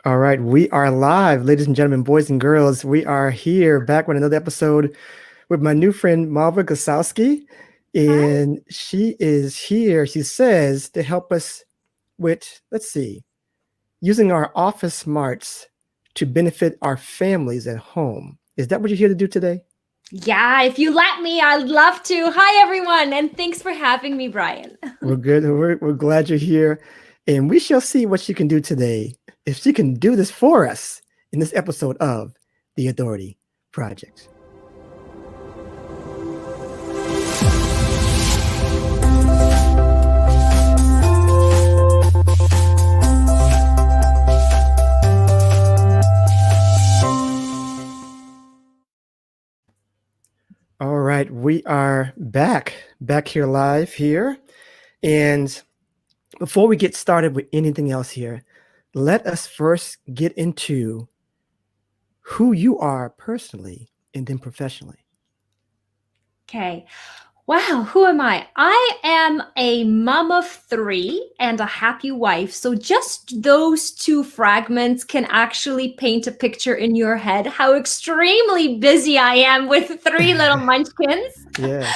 All right, we are live, ladies and gentlemen, boys and girls. We are here back with another episode with my new friend Malva Gasowski, Hi. and she is here. She says to help us with, let's see, using our office smarts to benefit our families at home. Is that what you're here to do today? Yeah, if you let me, I'd love to. Hi, everyone, and thanks for having me, Brian. We're good. We're glad you're here, and we shall see what she can do today. If she can do this for us in this episode of the Authority Project. All right, we are back here live here. And before we get started with anything else here, let us first get into who you are personally and then professionally. Okay. Wow, who am I? I am a mom of three and a happy wife. So, just those two fragments can actually paint a picture in your head how extremely busy I am with three little munchkins. Yes.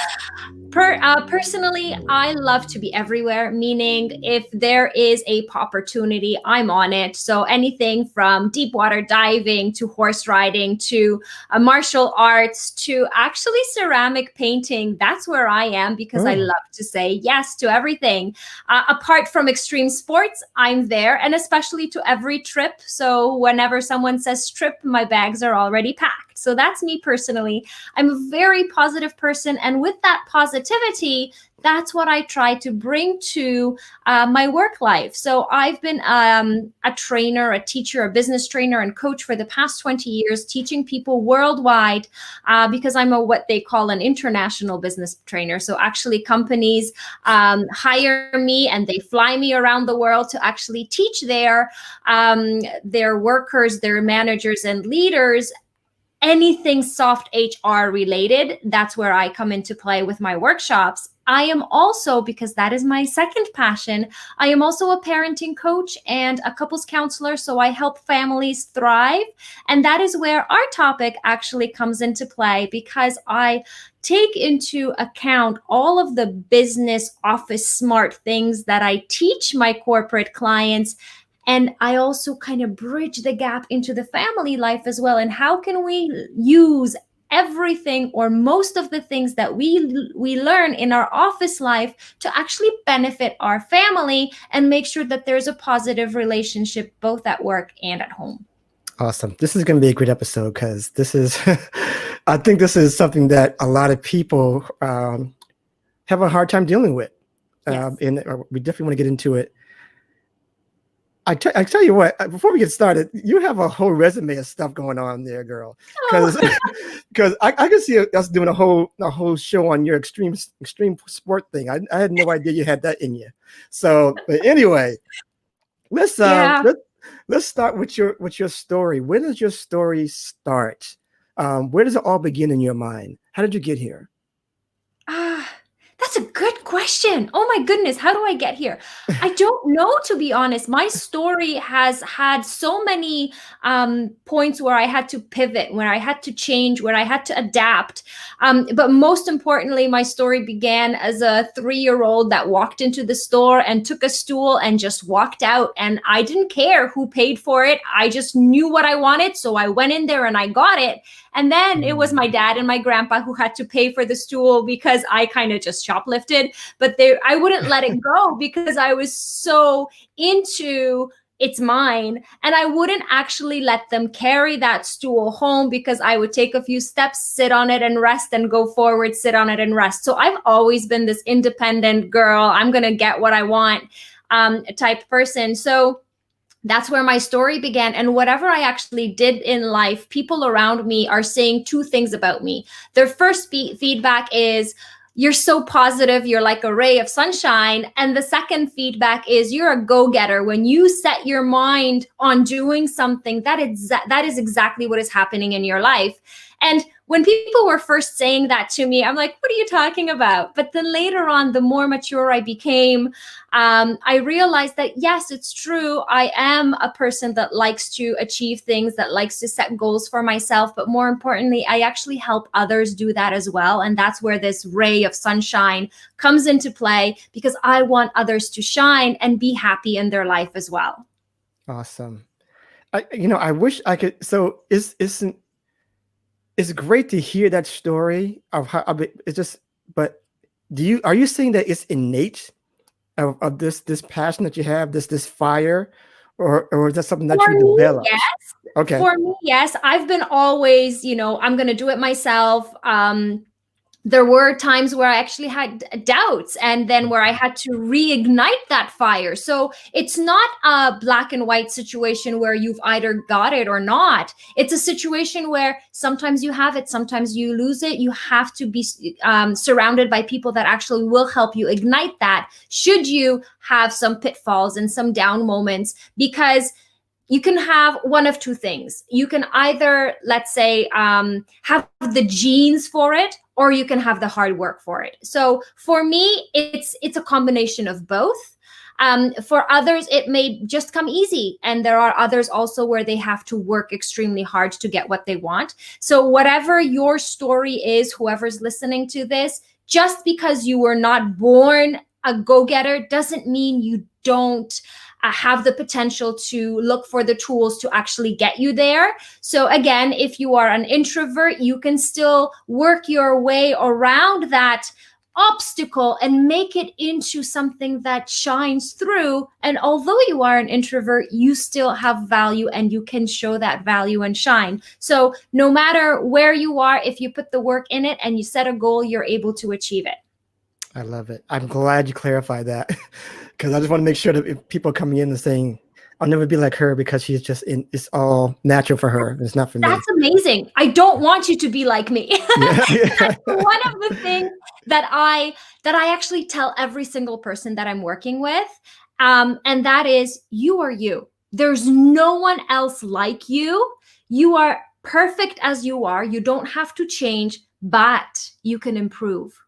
Personally, I love to be everywhere, meaning if there is a opportunity, I'm on it. So anything from deep water diving to horse riding to martial arts to actually ceramic painting, that's where I am because I Oh, love to say yes to everything. Apart from extreme sports, I'm there, and especially to every trip. So whenever someone says trip, my bags are already packed. So that's me personally. I'm a very positive person. And with that positivity, that's what I try to bring to my work life. So I've been a trainer, a teacher, a business trainer, and coach for the past 20 years, teaching people worldwide because I'm what they call an international business trainer. So actually, companies hire me and they fly me around the world to actually teach their workers, their managers, and leaders anything soft HR related. That's where I come into play with my workshops. I am also, because that is my second passion, I am also a parenting coach and a couples counselor. So I help families thrive. And that is where our topic actually comes into play because I take into account all of the business office smart things that I teach my corporate clients, and I also kind of bridge the gap into the family life as well. And how can we use everything or most of the things that we learn in our office life to actually benefit our family and make sure that there's a positive relationship both at work and at home. awesome. This is going to be a great episode because this is, I think this is something that a lot of people have a hard time dealing with. Yes. And we definitely want to get into it. I tell you what, before we get started, you have a whole resume of stuff going on there, girl. Because Oh, because I can see us doing a whole show on your extreme sport thing. I had no idea you had that in you. So, but anyway, let's uh yeah. let, let's start with your story. Where does your story start? Where does it all begin in your mind? How did you get here? Ah, that's a good question. Oh my goodness, how do I get here? I don't know, to be honest. My story has had so many points where I had to pivot, where I had to change, where I had to adapt. But most importantly, my story began as a 3-year-old that walked into the store and took a stool and just walked out. And I didn't care who paid for it. I just knew what I wanted. So I went in there and I got it. And then it was my dad and my grandpa who had to pay for the stool because I kind of just shoplifted. But I wouldn't let it go because I was so into it's mine. And I wouldn't actually let them carry that stool home because I would take a few steps, sit on it and rest, and go forward, sit on it and rest. So I've always been this independent girl, I'm going to get what I want type person. So that's where my story began. And whatever I actually did in life, people around me are saying two things about me. Their first feedback is, you're so positive, you're like a ray of sunshine. And the second feedback is, you're a go-getter. When you set your mind on doing something, that is exactly what is happening in your life. And when people were first saying that to me, I'm like, what are you talking about? But then later on, the more mature I became, I realized that, yes, it's true. I am a person that likes to achieve things, that likes to set goals for myself. But more importantly, I actually help others do that as well. And that's where this ray of sunshine comes into play, because I want others to shine and be happy in their life as well. Awesome. I wish I could. So it's great to hear that story of how it's just. But are you saying that it's innate of this passion that you have, this fire, or is that something that For you me, developed? yes. Okay. For me, yes. I've been always, I'm going to do it myself. There were times where I actually had doubts, and then where I had to reignite that fire. So it's not a black and white situation where you've either got it or not. It's a situation where sometimes you have it, sometimes you lose it. You have to be surrounded by people that actually will help you ignite that, should you have some pitfalls and some down moments, because you can have one of two things. You can either, let's say, have the genes for it, or you can have the hard work for it. So for me, it's a combination of both. For others, it may just come easy. And there are others also where they have to work extremely hard to get what they want. So whatever your story is, whoever's listening to this, just because you were not born a go-getter doesn't mean you don't have the potential to look for the tools to actually get you there. So again, if you are an introvert, you can still work your way around that obstacle and make it into something that shines through. And although you are an introvert, you still have value, and you can show that value and shine. So no matter where you are, if you put the work in it and you set a goal, you're able to achieve it. I love it. I'm glad you clarified that, because I just want to make sure that if people coming in and saying, I'll never be like her because she's just it's all natural for her. It's not for me. That's amazing. I don't want you to be like me. That's one of the things that I actually tell every single person that I'm working with. And that is, you are you. There's no one else like you. You are perfect as you are. You don't have to change, but you can improve.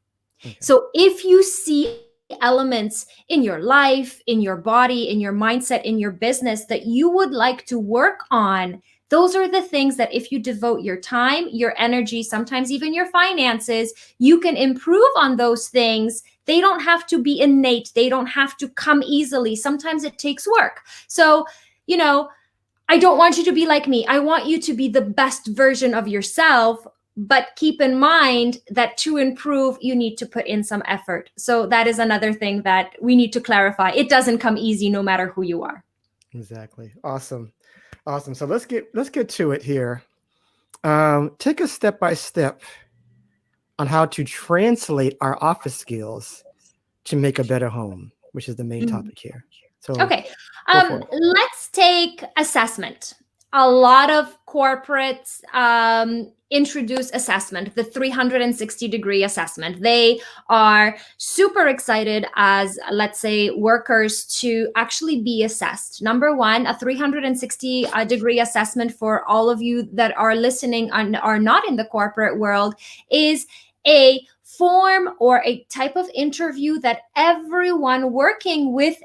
Okay. So if you see elements in your life, in your body, in your mindset, in your business that you would like to work on, those are the things that if you devote your time, your energy, sometimes even your finances, you can improve on those things. They don't have to be innate. They don't have to come easily. Sometimes it takes work. So, I don't want you to be like me. I want you to be the best version of yourself. But keep in mind that to improve, you need to put in some effort. So that is another thing that we need to clarify. It doesn't come easy no matter who you are. Exactly. Awesome. So let's get to it here. Take us step by step on how to translate our office skills to make a better home, which is the main topic here. So okay, let's take assessment. A lot of corporates introduce assessment, the 360-degree assessment. They are super excited as, let's say, workers to actually be assessed. Number one, a 360-degree assessment for all of you that are listening and are not in the corporate world is a form or a type of interview that everyone working with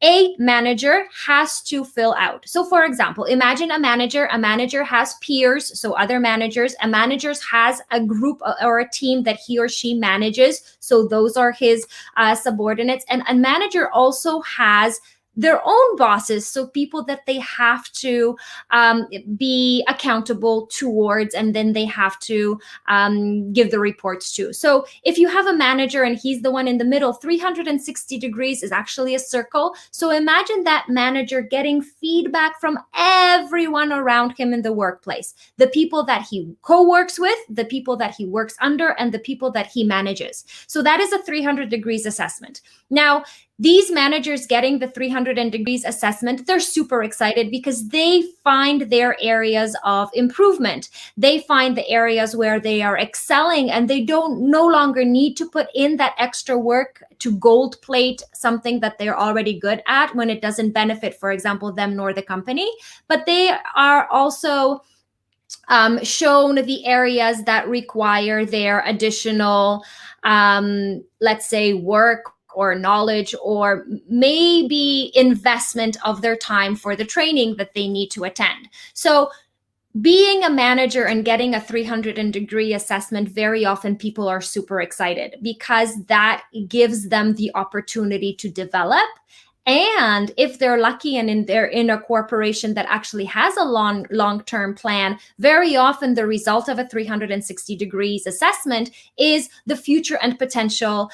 a manager has to fill out. So for example, imagine a manager has peers, so other managers. A manager has a group or a team that he or she manages. So those are his subordinates. And a manager also has their own bosses, so people that they have to be accountable towards, and then they have to give the reports to. So if you have a manager and he's the one in the middle, 360 degrees is actually a circle. So imagine that manager getting feedback from everyone around him in the workplace, the people that he co-works with, the people that he works under, and the people that he manages. So that is a 300 degrees assessment. Now, these managers getting the 300 degrees assessment, they're super excited because they find their areas of improvement. They find the areas where they are excelling, and they no longer need to put in that extra work to gold plate something that they're already good at when it doesn't benefit, for example, them nor the company. But they are also shown the areas that require their additional, let's say, work or knowledge, or maybe investment of their time for the training that they need to attend. So being a manager and getting a 300-degree assessment, very often people are super excited because that gives them the opportunity to develop. And if they're lucky and they're in a corporation that actually has a long-term plan, very often the result of a 360 degrees assessment is the future and potential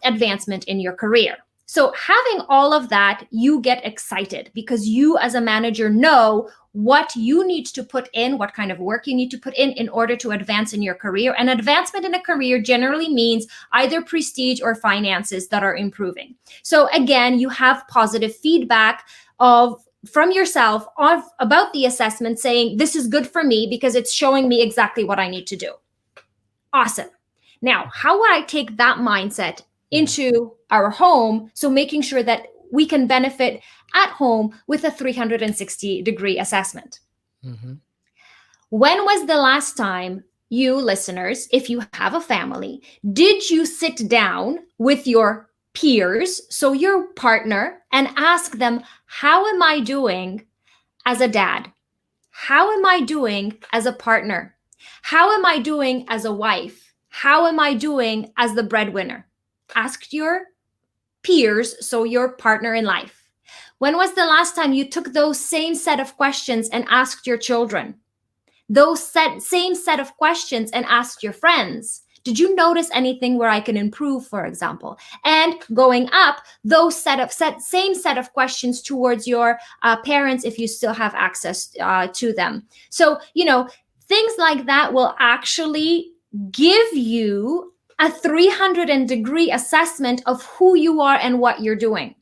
advancement in your career. So having all of that, you get excited because you as a manager know what you need to put in, what kind of work you need to put in order to advance in your career. And advancement in a career generally means either prestige or finances that are improving. So again, you have positive feedback from yourself about the assessment, saying this is good for me because it's showing me exactly what I need to do. Awesome. Now, how would I take that mindset into our home? So making sure that we can benefit at home with a 360-degree assessment. Mm-hmm. When was the last time you listeners, if you have a family, did you sit down with your peers, so your partner, and ask them, how am I doing as a dad? How am I doing as a partner? How am I doing as a wife? How am I doing as the breadwinner? Ask your peers, so your partner in life. When was the last time you took those same set of questions and asked your children? Same set of questions and asked your friends? Did you notice anything where I can improve, for example? And going up, those same set of questions towards your parents if you still have access to them. So, things like that will actually give you a 300-degree assessment of who you are and what you're doing.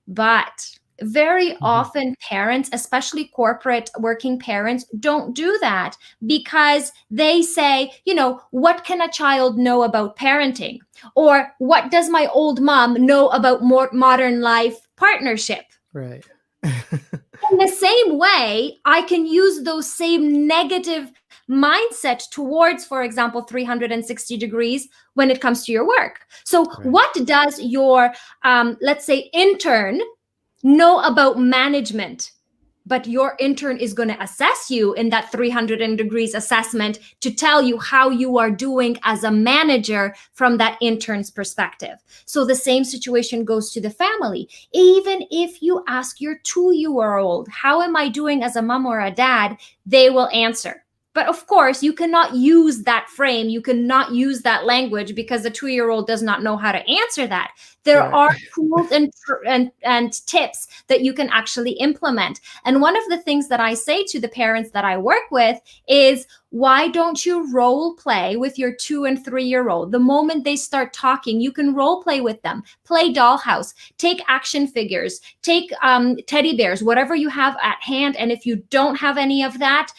But very often parents, especially corporate working parents, don't do that because they say, what can a child know about parenting? Or what does my old mom know about more modern life partnership? Right. In the same way, I can use those same negative mindset towards, for example, 360 degrees when it comes to your work. So what does your, let's say, intern know about management? But your intern is going to assess you in that 300 degrees assessment to tell you how you are doing as a manager from that intern's perspective. So the same situation goes to the family. Even if you ask your 2-year-old, how am I doing as a mom or a dad? They will answer. But of course, you cannot use that frame. You cannot use that language because the 2-year-old does not know how to answer that. There are tools and tips that you can actually implement. And one of the things that I say to the parents that I work with is, why don't you role play with your 2 and 3-year-old? The moment they start talking, you can role play with them. Play dollhouse, take action figures, take teddy bears, whatever you have at hand. And if you don't have any of that,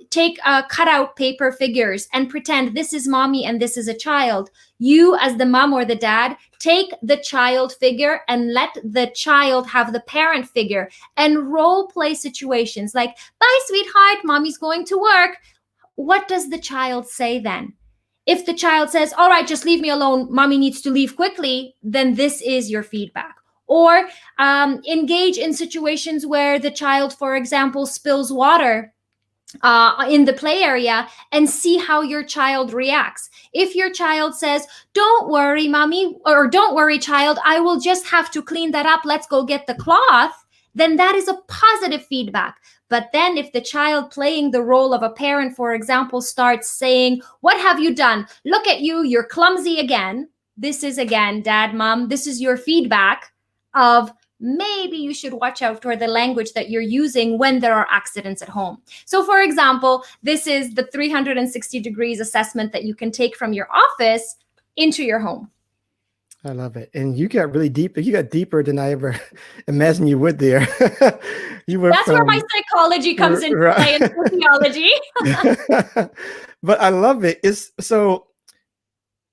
take cutout paper figures and pretend this is mommy and this is a child. You, as the mom or the dad, take the child figure and let the child have the parent figure and role play situations like, bye, sweetheart, mommy's going to work. What does the child say then? If the child says, all right, just leave me alone, mommy needs to leave quickly, then this is your feedback. Or engage in situations where the child, for example, spills water in the play area and see how your child reacts. If your child says, don't worry, mommy, or don't worry, child, I will just have to clean that up, let's go get the cloth, then that is a positive feedback. But then if the child playing the role of a parent, for example, starts saying, what have you done? Look at you, you're clumsy again. This is, again, dad, mom, this is your feedback of maybe you should watch out for the language that you're using when there are accidents at home. So for example, this is the 360 degrees assessment that you can take from your office into your home. I love it. And you got really deep. You got deeper than I ever imagined you would there. That's where my psychology comes into play and sociology. But I love it.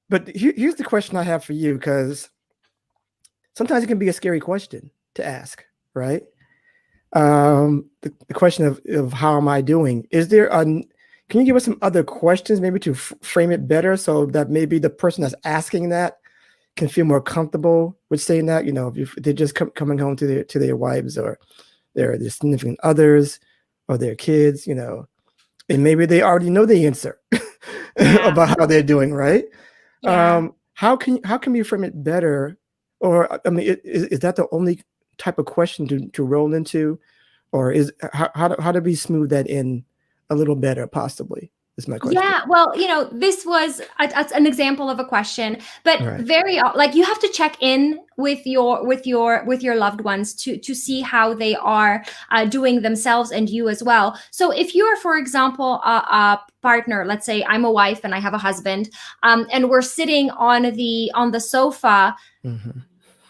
But here's the question I have for you, because sometimes it can be a scary question to ask, right? The question of how am I doing? Is there can you give us some other questions, maybe to frame it better, so that maybe the person that's asking that can feel more comfortable with saying that? You know, if they're just coming home to their wives or their significant others or their kids, you know, and maybe they already know the answer Yeah. about how they're doing, right? Yeah. How can we frame it better? Or I mean, is that the only type of question to roll into, or is how do we smooth that in a little better? Possibly is my question. Yeah, well, this was an example of a question, but Right. like you have to check in with your loved ones to see how they are doing themselves and you as well. So if you are, for example, a partner, let's say I'm a wife and I have a husband, and we're sitting on the sofa Hmm.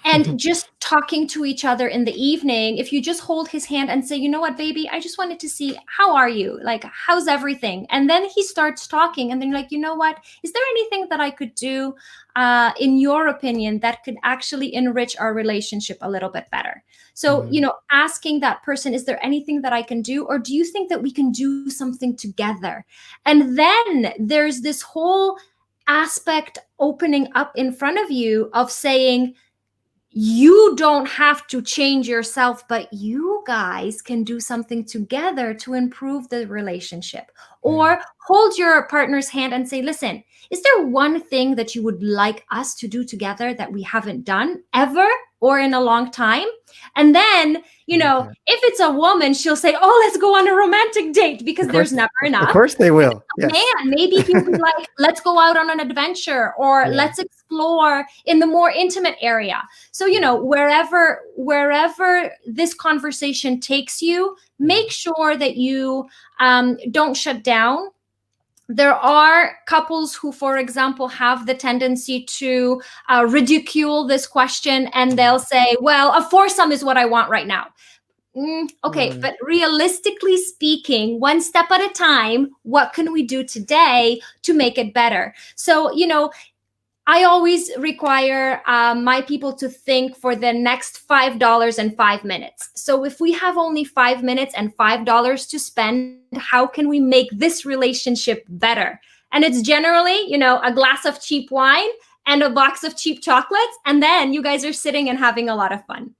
and just talking to each other in the evening, if you just hold his hand and say, you know what, baby, I just wanted to see, how are you? Like, how's everything? And then he starts talking, and then you're like, you know what, is there anything that I could do, in your opinion, that could actually enrich our relationship a little bit better? So, asking that person, is there anything that I can do? Or do you think that we can do something together? And then there's this whole aspect opening up in front of you of saying, you don't have to change yourself, but you guys can do something together to improve the relationship. Yeah. Or hold your partner's hand and say, listen, is there one thing that you would like us to do together that we haven't done ever or in a long time? And then, I like that. if it's a woman, she'll say, oh, let's go on a romantic date, because Of there's course, never of enough. course they will. Yes. Man, maybe he'll be like, let's go out on an adventure, or Yeah. let's explore in the more intimate area. So, wherever this conversation takes you, make sure that you don't shut down. There are couples who, for example, have the tendency to ridicule this question, and they'll say, well, a foursome is what I want right now. Okay, Right. but realistically speaking, one step at a time, what can we do today to make it better? So, I always require my people to think for the next $5 and 5 minutes. So if we have only 5 minutes and $5 to spend, how can we make this relationship better? And it's generally, a glass of cheap wine and a box of cheap chocolates. And then you guys are sitting and having a lot of fun.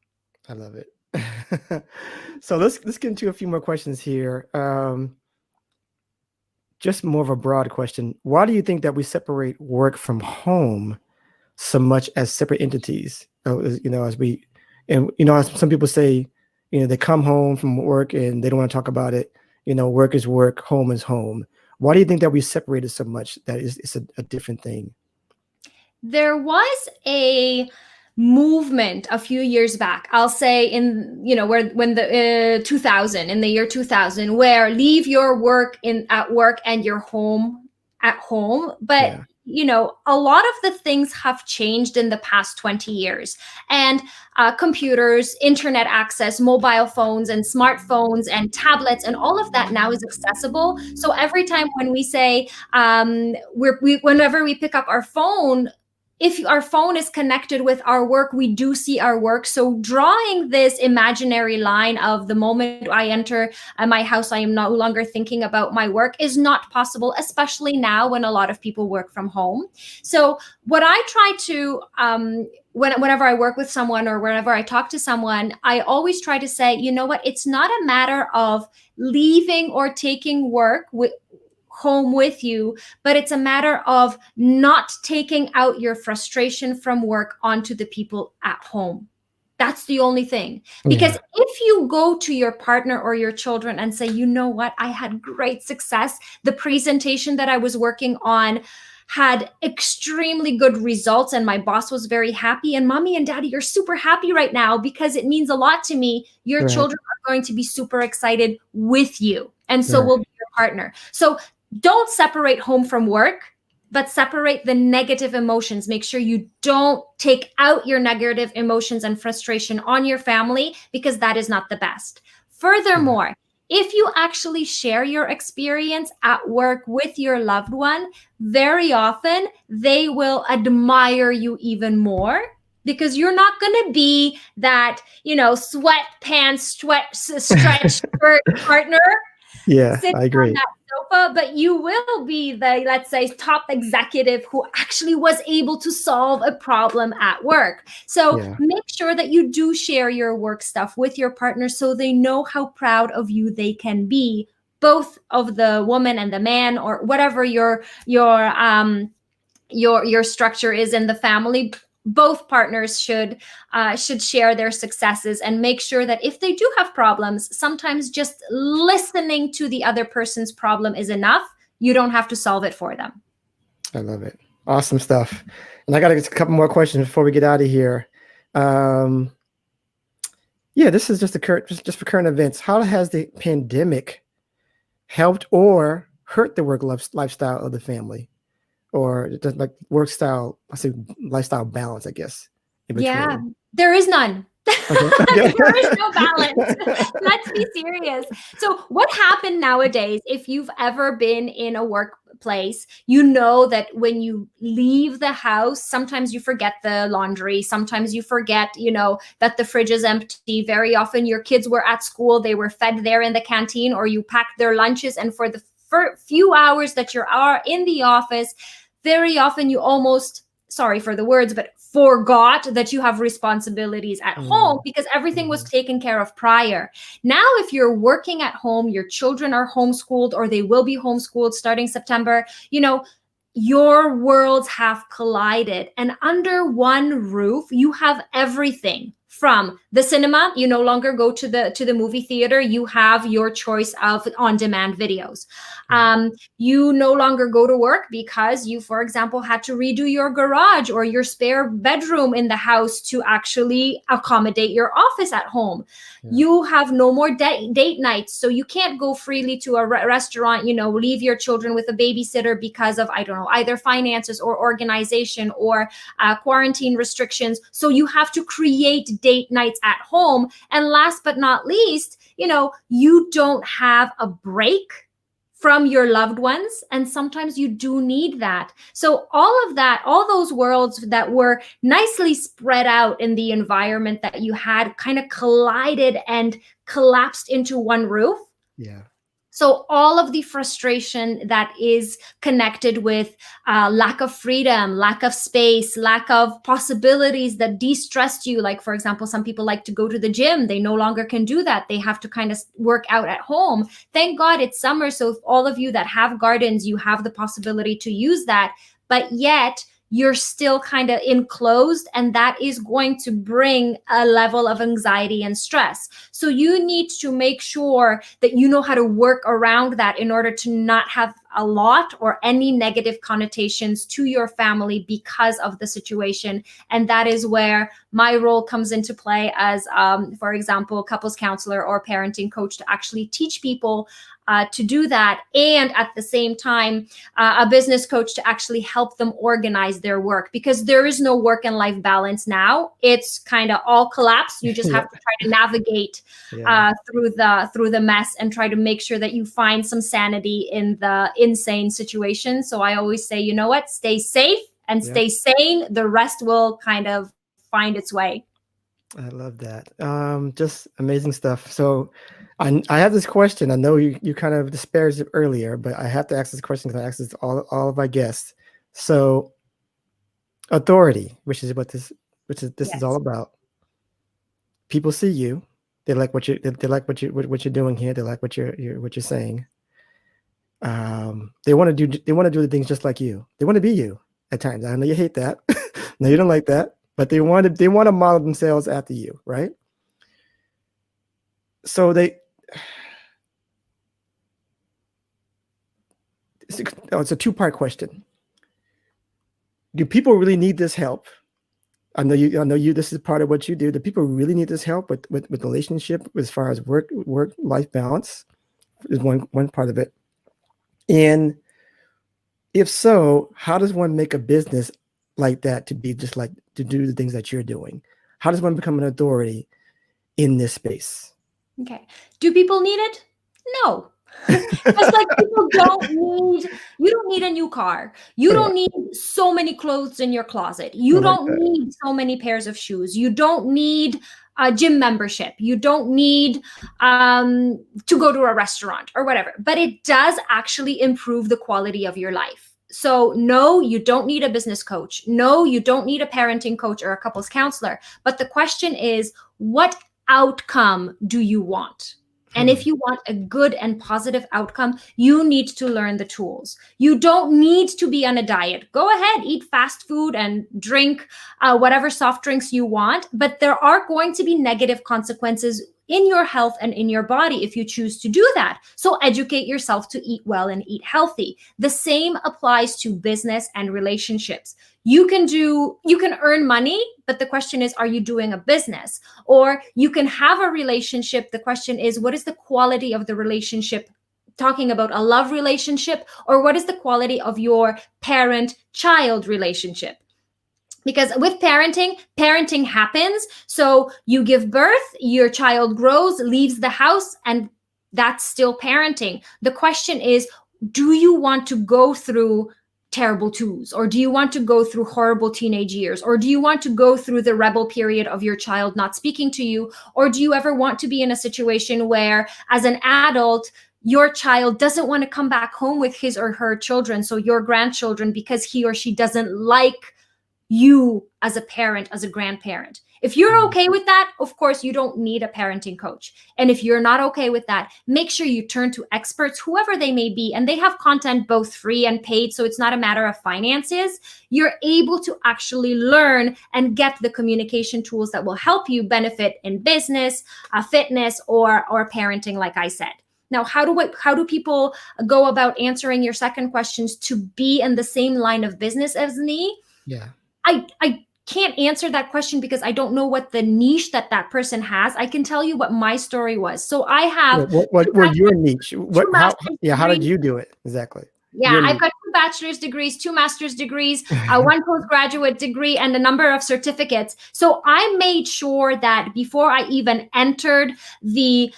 I love it. So let's get into a few more questions here. Just more of a broad question. Why do you think that we separate work from home so much as separate entities? As we, and as some people say, they come home from work and they don't want to talk about it. Work is work, home is home. Why do you think that we separate it so much? That it's a different thing. There was a movement a few years back, I'll say, in when the 2000 in the year 2000, where leave your work at work and your home at home. But a lot of the things have changed in the past 20 years, and computers, internet access, mobile phones and smartphones and tablets and all of that now is accessible. So every time when we say, whenever we pick up our phone, if our phone is connected with our work, we do see our work. So drawing this imaginary line of the moment I enter my house, I am no longer thinking about my work, is not possible, especially now when a lot of people work from home. So what I try to, whenever I work with someone or whenever I talk to someone, I always try to say, you know what, it's not a matter of leaving or taking work home with you, but it's a matter of not taking out your frustration from work onto the people at home. That's the only thing. Because if you go to your partner or your children and say, you know what, I had great success, the presentation that I was working on had extremely good results and my boss was very happy, and mommy and daddy are super happy right now because it means a lot to me, your children are going to be super excited with you, and so will be your partner. So don't separate home from work, but separate the negative emotions. Make sure you don't take out your negative emotions and frustration on your family, because that is not the best. Furthermore, if you actually share your experience at work with your loved one, very often they will admire you even more, because you're not going to be that, sweatpants, stretch shirt partner. Yeah, sitting I on agree. that sofa, but you will be the, let's say, top executive who actually was able to solve a problem at work. So Yeah. make sure that you do share your work stuff with your partner so they know how proud of you they can be, both of the woman and the man, or whatever your structure is in the family. Both partners should share their successes and make sure that if they do have problems, sometimes just listening to the other person's problem is enough. You don't have to solve it for them. I love it. Awesome stuff. And I got a couple more questions before we get out of here. Um, yeah, this is just just for current events. How has the pandemic helped or hurt the lifestyle of the family, or just like work style? I say lifestyle balance, I guess, in Yeah, between. there is none. Okay. Okay. There is no balance. Let's be serious. So, what happened nowadays, if you've ever been in a workplace, you know that when you leave the house, sometimes you forget the laundry, sometimes you forget, that the fridge is empty. Very often, your kids were at school, they were fed there in the canteen, or you packed their lunches. And for the few hours that you are in the office, very often you almost, sorry for the words, but forgot that you have responsibilities at home Mm, because everything was mhm. taken care of prior. Now, if you're working at home, your children are homeschooled or they will be homeschooled starting September, your worlds have collided. And under one roof, you have everything from the cinema. You no longer go to the movie theater. You have your choice of on-demand videos. Yeah. You no longer go to work because you, for example, had to redo your garage or your spare bedroom in the house to actually accommodate your office at home. Yeah. You have no more date nights, so you can't go freely to a restaurant, leave your children with a babysitter because of, I don't know, either finances or organization or quarantine restrictions. So you have to create date nights at home. And last but not least, you don't have a break from your loved ones, and sometimes you do need that. So all of that, all those worlds that were nicely spread out in the environment that you had, kind of collided and collapsed into one roof. Yeah. So all of the frustration that is connected with lack of freedom, lack of space, lack of possibilities that de-stressed you. Like, for example, some people like to go to the gym. They no longer can do that. They have to kind of work out at home. Thank God it's summer. So if all of you that have gardens, you have the possibility to use that. But yet you're still kind of enclosed, and that is going to bring a level of anxiety and stress. So you need to make sure that you know how to work around that in order to not have a lot or any negative connotations to your family because of the situation. And that is where my role comes into play as, for example, couples counselor or parenting coach, to actually teach people to do that. And at the same time, a business coach to actually help them organize their work, because there is no work and life balance now. It's kind of all collapsed. You just have Yeah. to try to navigate Yeah. through the mess and try to make sure that you find some sanity in the insane situation. So I always say, you know what, stay safe and Yeah. stay sane. The rest will kind of find its way. I love that. Just amazing stuff. So, I have this question. I know you kind of disparaged it earlier, but I have to ask this question because I ask this to all of my guests. So, authority, which is this is all Yes. about. People see you. They like they like what you're doing here. They like what you're saying. They want to do the things just like you. They want to be you at times. I know you hate that. No, you don't like that, but they want to model themselves after you, right? So it's a two-part question. Do people really need this help? I know you. This is part of what you do. Do people really need this help with relationship as far as work life balance? Is one part of it. And if so, how does one make a business like that to be just like to do the things that you're doing? How does one become an authority in this space? Okay. Do people need it? No. Just like you don't need a new car. You Yeah, don't need so many clothes in your closet. You I like don't that. need so many pairs of shoes. You don't need a gym membership. You don't need to go to a restaurant or whatever, but it does actually improve the quality of your life. So no, you don't need a business coach. No, you don't need a parenting coach or a couples counselor. But the question is, what outcome do you want? And if you want a good and positive outcome, you need to learn the tools. You don't need to be on a diet. Go ahead, eat fast food and drink whatever soft drinks you want. But there are going to be negative consequences in your health and in your body if you choose to do that. So educate yourself to eat well and eat healthy. The same applies to business and relationships. You can earn money, but the question is, are you doing a business? Or you can have a relationship. The question is, what is the quality of the relationship? Talking about a love relationship, or what is the quality of your parent-child relationship? Because with parenting happens. So you give birth, your child grows, leaves the house, and that's still parenting. The question is, do you want to go through terrible twos, or do you want to go through horrible teenage years, or do you want to go through the rebel period of your child not speaking to you, or do you ever want to be in a situation where as an adult your child doesn't want to come back home with his or her children, so your grandchildren, because he or she doesn't like you as a parent, as a grandparent? If you're okay with that, of course, you don't need a parenting coach. And if you're not okay with that, make sure you turn to experts, whoever they may be, and they have content both free and paid. So it's not a matter of finances. You're able to actually learn and get the communication tools that will help you benefit in business, fitness, or parenting, like I said. Now, how do people go about answering your second questions to be in the same line of business as me? Yeah. I can't answer that question because I don't know what the niche that person has. I can tell you what my story was. So I have what were your niche? How did you do it exactly? Yeah, I've got 2 bachelor's degrees, 2 master's degrees, 1 postgraduate degree, and a number of certificates. So I made sure that before I even entered the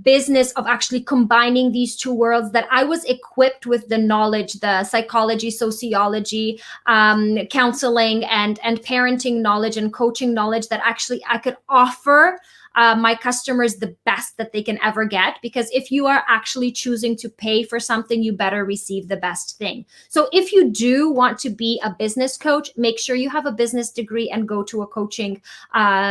business of actually combining these 2 worlds, that I was equipped with the knowledge, the psychology, sociology, counseling, and parenting knowledge and coaching knowledge that actually I could offer my customers the best that they can ever get. Because if you are actually choosing to pay for something, you better receive the best thing. So if you do want to be a business coach, make sure you have a business degree and go to a coaching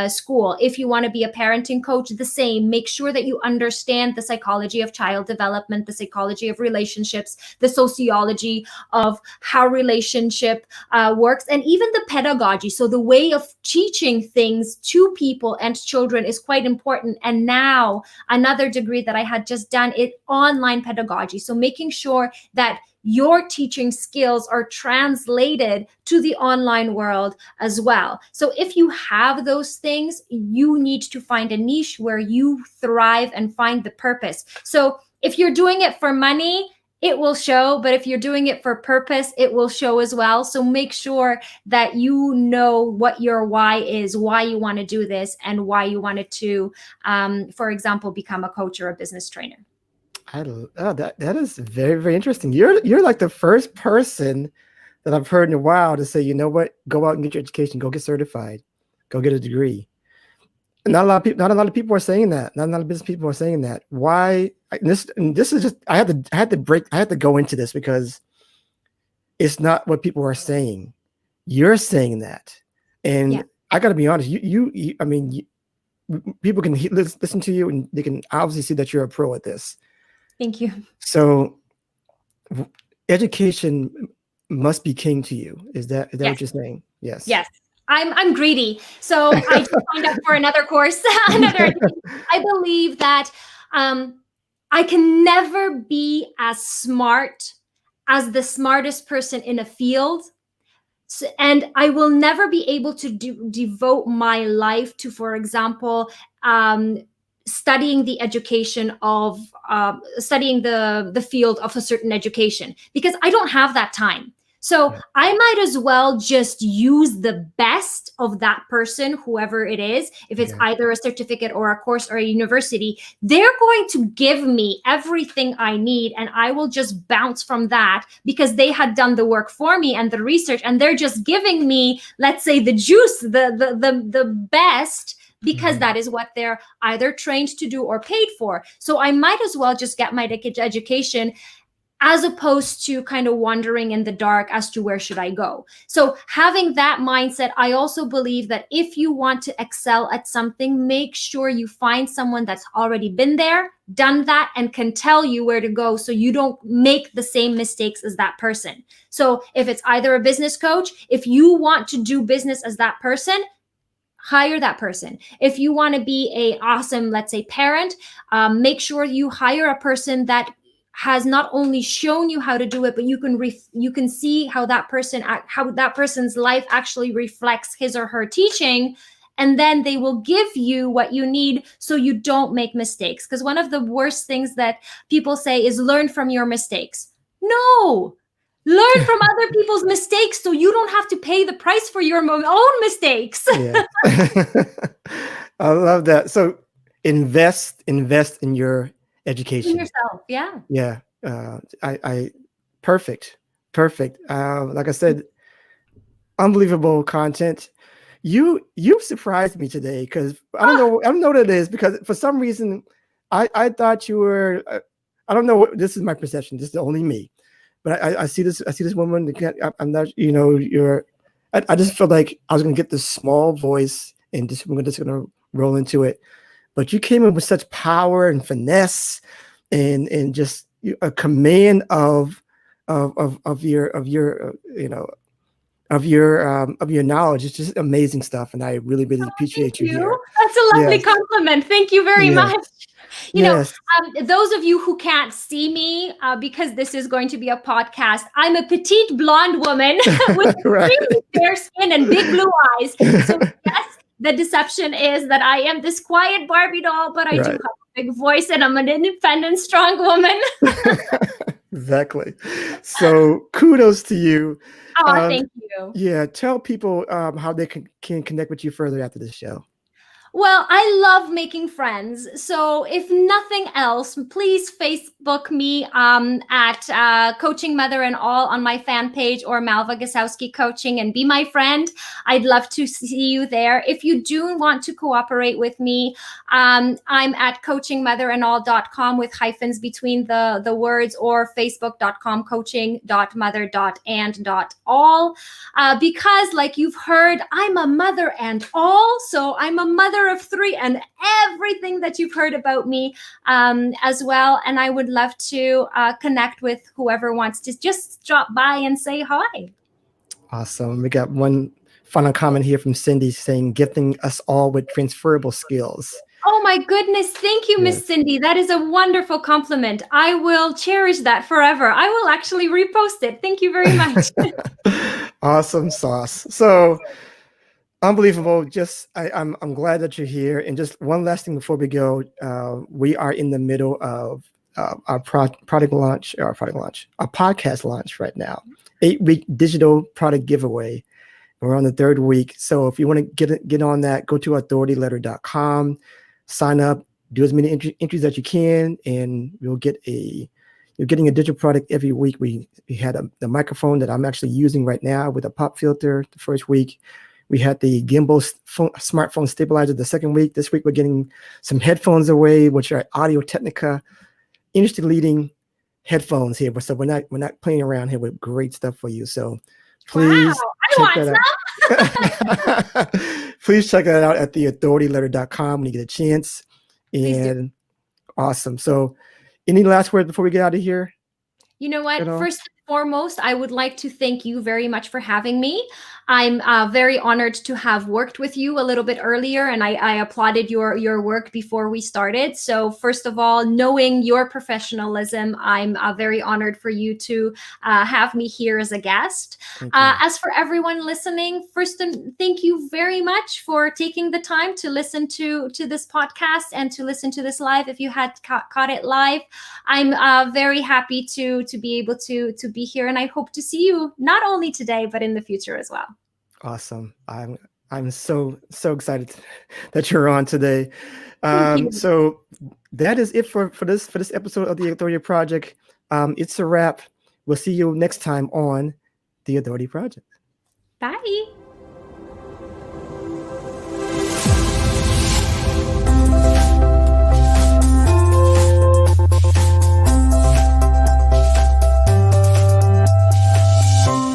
school. If you want to be a parenting coach, the same. Make sure that you understand the psychology of child development, the psychology of relationships, the sociology of how relationship works, and even the pedagogy. So the way of teaching things to people and children is quite important. And now another degree that I had just done is online pedagogy. So making sure that your teaching skills are translated to the online world as well. So if you have those things, you need to find a niche where you thrive and find the purpose. So if you're doing it for money, it will show, but if you're doing it for purpose, it will show as well. So make sure that you know what your why is, why you want to do this, and why you wanted to, for example, become a coach or a business trainer. That is very, very interesting. You're like the first person that I've heard in a while to say, you know what, go out and get your education, go get certified, go get a degree. Not a lot of people are saying that. Not a lot of business people are saying that. Why? This is just I had to go into this because it's not what people are saying. You're saying that, and yeah. I got to be honest. People can listen to you, and they can obviously see that you're a pro at this. Thank you. So, education must be king to you. Is that yes. what you're saying? Yes. Yes. I'm greedy. So I just signed up for another course. I believe that I can never be as smart as the smartest person in a field. So, and I will never be able to devote my life to, for example, studying the education of, studying the field of a certain education, because I don't have that time. So yeah. I might as well just use the best of that person, whoever it is. If it's either a certificate or a course or a university, they're going to give me everything I need, and I will just bounce from that because they had done the work for me and the research, and they're just giving me, let's say, the juice, the best because that is what they're either trained to do or paid for. So I might as well just get my education, as opposed to kind of wandering in the dark as to where should I go. So having that mindset, I also believe that if you want to excel at something, make sure you find someone that's already been there, done that, and can tell you where to go so you don't make the same mistakes as that person. So if it's either a business coach, if you want to do business as that person, hire that person. If you want to be a awesome, let's say, parent, make sure you hire a person that has not only shown you how to do it, but you can see how that person's life actually reflects his or her teaching, and then they will give you what you need so you don't make mistakes. Because one of the worst things that people say is learn from your mistakes. No, learn from other people's mistakes so you don't have to pay the price for your own mistakes. Yeah. I love that. So invest in your education. In yourself, yeah. Yeah. I perfect. Like I said, unbelievable content. You surprised me today because I don't know what it is, because for some reason I thought you were I don't know what, this is my perception. This is only me, but I see this woman. I'm not, I just felt like I was gonna get this small voice and we're just gonna roll into it. But you came in with such power and finesse and just a command of your knowledge. It's just amazing stuff, and I really appreciate you here. That's a lovely compliment. Thank you very much. You know, those of you who can't see me, because this is going to be a podcast, I'm a petite blonde woman with extremely fair skin and big blue eyes. So yes, the deception is that I am this quiet Barbie doll, but I do have a big voice and I'm an independent, strong woman. Exactly. So kudos to you. Oh, thank you. Yeah. Tell people how they can connect with you further after this show. Well, I love making friends. So if nothing else, please Facebook me at Coaching Mother and All on my fan page, or Malva Gasowski Coaching, and be my friend. I'd love to see you there. If you do want to cooperate with me, I'm at coachingmotherandall.com with hyphens between the words, or facebook.com coaching.mother.and.all. Because like you've heard, I'm a mother and all. So I'm a mother of three and everything that you've heard about me as well. And I would love to connect with whoever wants to just drop by and say hi. Awesome. We got one final comment here from Cindy saying, gifting us all with transferable skills. Oh my goodness. Thank you, Miss Cindy. That is a wonderful compliment. I will cherish that forever. I will actually repost it. Thank you very much. Awesome sauce. So unbelievable. Just I'm glad that you're here. And just one last thing before we go, we are in the middle of our podcast launch right now. 8-week digital product giveaway. We're on the 3rd week. So if you want to get on that, go to authorityletter.com, sign up, do as many entries as you can, and you're getting a digital product every week. We had the microphone that I'm actually using right now with a pop filter the first week. We had the gimbal smartphone stabilizer the 2nd week. This week we're getting some headphones away, which are Audio Technica, industry-leading headphones here. So we're not playing around here with great stuff for you. So please check that out. Please check that out at theauthorityletter.com when you get a chance. And awesome. So any last words before we get out of here? You know what? First and foremost, I would like to thank you very much for having me. I'm very honored to have worked with you a little bit earlier, and I applauded your work before we started. So first of all, knowing your professionalism, I'm very honored for you to have me here as a guest. As for everyone listening, first, thank you very much for taking the time to listen to this podcast and to listen to this live. If you had caught it live, I'm very happy to be able to be here, and I hope to see you not only today but in the future as well. Awesome. I'm so excited that you're on today. So that is it for this episode of the Authority Project. It's a wrap. We'll see you next time on the Authority Project. Bye.